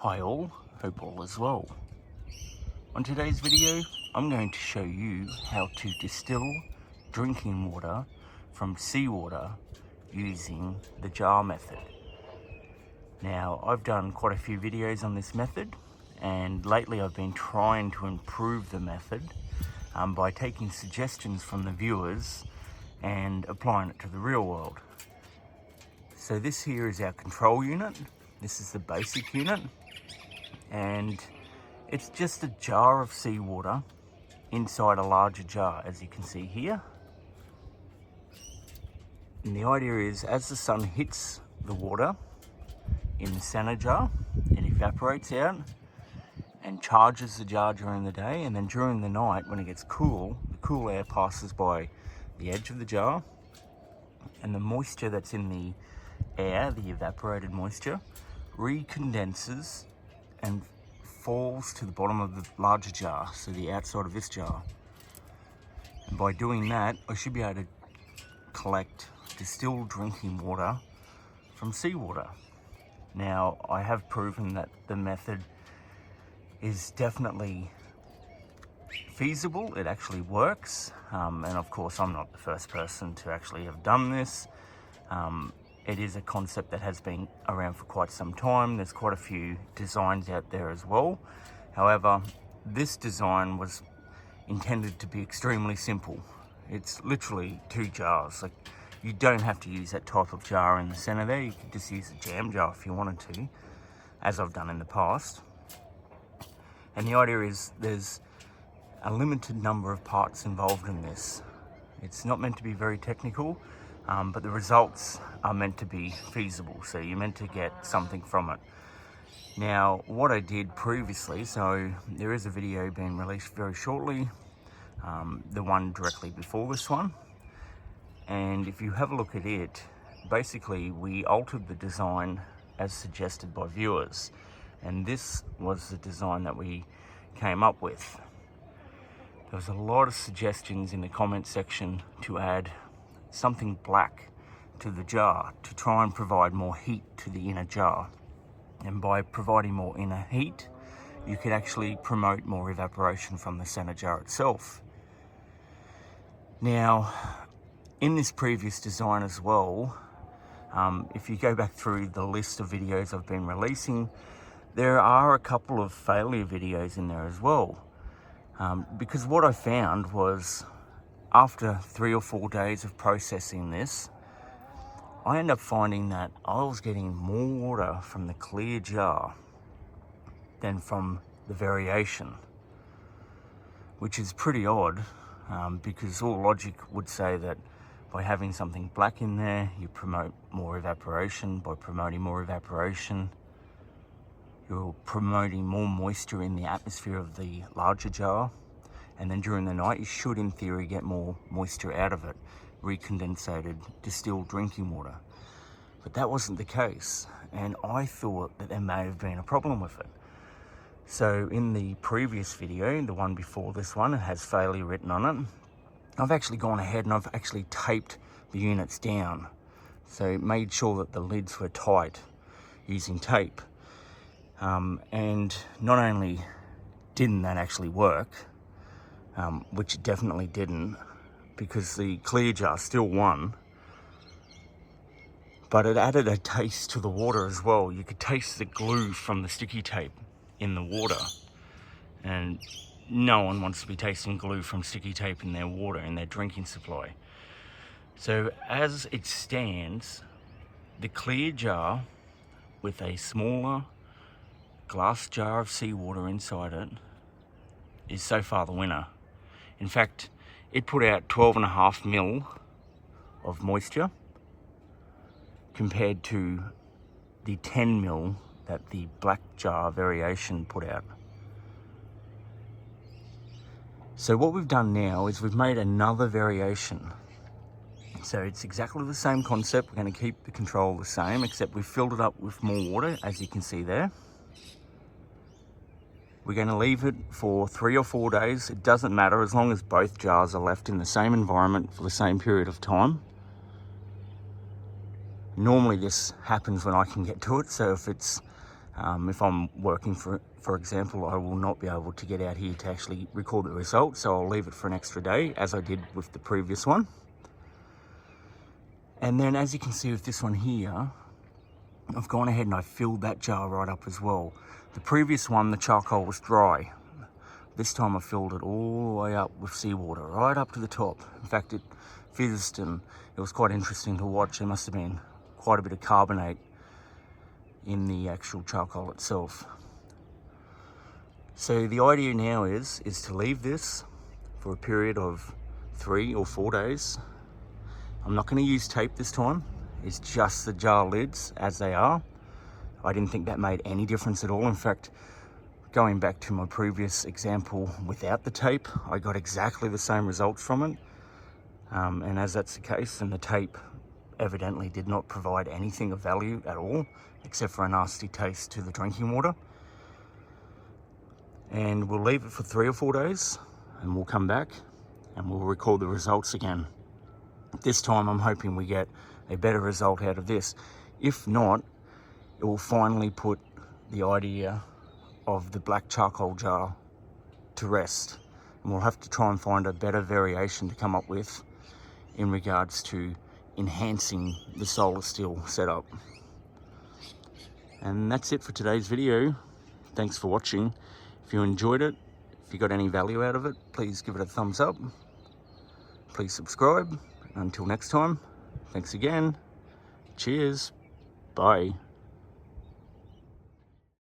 Hi all, hope all is well. On today's video, I'm going to show you how to distill drinking water from seawater using the jar method. Now, I've done quite a few videos on this method, and lately I've been trying to improve the method by taking suggestions from the viewers and applying it to the real world. So this here is our control unit. This is the basic unit, and it's just a jar of seawater inside a larger jar, as you can see here. And the idea is, as the sun hits the water in the center jar, it evaporates out and charges the jar during the day, and then during the night when it gets cool, the cool air passes by the edge of the jar, and the moisture that's in the air, the evaporated moisture, recondenses and falls to the bottom of the larger jar, so the outside of this jar. And by doing that, I should be able to collect distilled drinking water from seawater. Now, I have proven that the method is definitely feasible. It actually works, and of course I'm not the first person to actually have done this. It is a concept that has been around for quite some time. There's quite a few designs out there as well. However, this design was intended to be extremely simple. It's literally two jars. Like, you don't have to use that type of jar in the center there. You could just use a jam jar if you wanted to, as I've done in the past. And the idea is there's a limited number of parts involved in this. It's not meant to be very technical, but the results are meant to be feasible, so you're meant to get something from it. Now, what I did previously, so there is a video being released very shortly, the one directly before this one, and if you have a look at it, basically we altered the design as suggested by viewers, and this was the design that we came up with. There was a lot of suggestions in the comment section to add something black to the jar to try and provide more heat to the inner jar. And by providing more inner heat, you could actually promote more evaporation from the center jar itself. Now, in this previous design as well, if you go back through the list of videos I've been releasing, there are a couple of failure videos in there as well. Because what I found was, after 3 or 4 days of processing this, I ended up finding that I was getting more water from the clear jar than from the variation, which is pretty odd, because all logic would say that by having something black in there, you promote more evaporation. By promoting more evaporation, you're promoting more moisture in the atmosphere of the larger jar, and then during the night you should in theory get more moisture out of it, recondensated distilled drinking water. But that wasn't the case, and I thought that there may have been a problem with it. So in the previous video, the one before this one, it has failure written on it. I've actually gone ahead and I've actually taped the units down, so made sure that the lids were tight using tape. And not only didn't that actually work, which it definitely didn't, because the clear jar still won, but it added a taste to the water as well. You could taste the glue from the sticky tape in the water, and no one wants to be tasting glue from sticky tape in their water, in their drinking supply. So as it stands, the clear jar with a smaller glass jar of seawater inside it is so far the winner. In fact, it put out 12.5 mil of moisture compared to the 10 mil that the black jar variation put out. So what we've done now is we've made another variation. So it's exactly the same concept. We're going to keep the control the same, except we've filled it up with more water, as you can see there. We're going to leave it for 3 or 4 days. It doesn't matter as long as both jars are left in the same environment for the same period of time. Normally this happens when I can get to it, so if it's If I'm working, for example, I will not be able to get out here to actually record the results, so I'll leave it for an extra day, as I did with the previous one. And then, as you can see with this one here, I've gone ahead and I filled that jar right up as well. The previous one, the charcoal was dry. This time I filled it all the way up with seawater, right up to the top. In fact, it fizzed and it was quite interesting to watch. There must have been quite a bit of carbonate in the actual charcoal itself. So the idea now is to leave this for a period of 3 or 4 days. I'm not going to use tape this time. It's just the jar lids as they are. I didn't think that made any difference at all. In fact, going back to my previous example without the tape, I got exactly the same results from it. And as that's the case, then the tape evidently did not provide anything of value at all, except for a nasty taste to the drinking water. And we'll leave it for 3 or 4 days, and we'll come back and we'll record the results again. This time I'm hoping we get a better result out of this. If not, it will finally put the idea of the black charcoal jar to rest. And we'll have to try and find a better variation to come up with in regards to enhancing the Solar Still setup. And that's it for today's video. Thanks for watching. If you enjoyed it, if you got any value out of it, please give it a thumbs up. Please subscribe. Until next time, thanks again. Cheers. Bye.